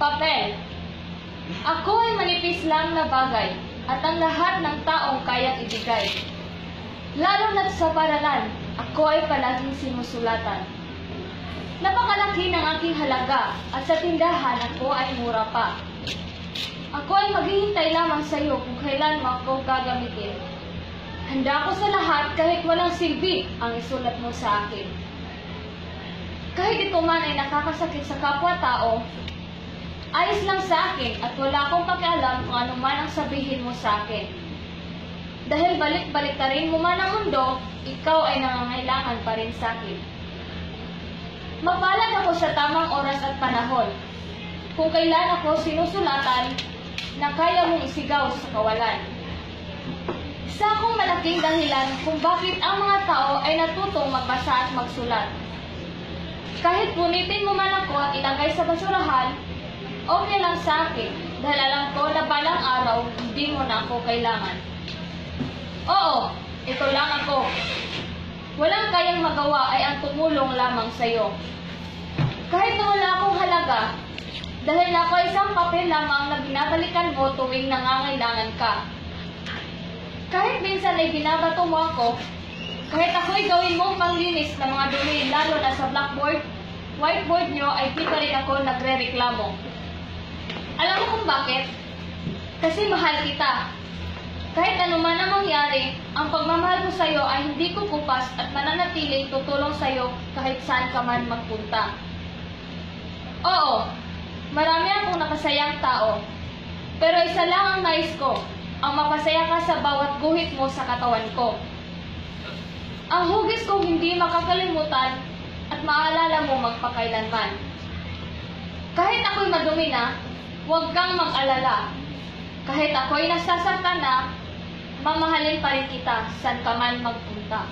Papel. Ako ay manipis lang na bagay at ang lahat ng taong kayang ibigay. Lalo na't sa paralan, ako ay palaging sinusulatan. Napakalaki ng aking halaga at sa tindahan ako ay mura pa. Ako ay maghihintay lamang sa iyo kung kailan mo ako gagamitin. Handa ako sa lahat kahit walang silbi ang isulat mo sa akin. Kahit ito man ay nakakasakit sa kapwa-tao, ayos lang sa akin at wala akong pakialam kung ano man ang sabihin mo sa akin. Dahil balik-balikarin mo man ang mundo, ikaw ay nangangailangan pa rin sa akin. Mapalad ako sa tamang oras at panahon, kung kailan ako sinusulatan na kaya mong isigaw sa kawalan. Isa akong malaking dahilan kung bakit ang mga tao ay natutong magbasa at magsulat. Kahit punitin mo man ako at ilagay sa basurahan, okay lang sa akin dahil alam ko na balang araw hindi mo na ako kailangan. Oo, ito lang ako. Walang kayang magawa ay ang tumulong lamang sa iyo. Kahit na wala akong halaga, dahil na ako isang papel lamang na binabalikan mo tuwing nangangailangan ka. Kahit minsan ay binabato mo ako, kahit ako'y gawin mong panglinis ng mga dumi, lalo na sa blackboard, whiteboard nyo, ay di pa rin ako nagre-reklamo. Alam mo kung bakit? Kasi mahal kita. Kahit ano man ang mangyari, ang pagmamahal ko sa iyo ay hindi kukupas at mananatiling tutulong sa iyo kahit saan ka man magpunta. Oo, marami akong nakasayang tao. Pero isa lang ang nais ko, ang mapasaya ka sa bawat guhit mo sa katawan ko. Ang hugis kong hindi makakalimutan at maalala mo magpakailanman. Kahit ako'y madumi na, huwag kang mag-alala. Kahit ako'y nasasaktan na, mamahalin pa rin kita saan ka man magpunta.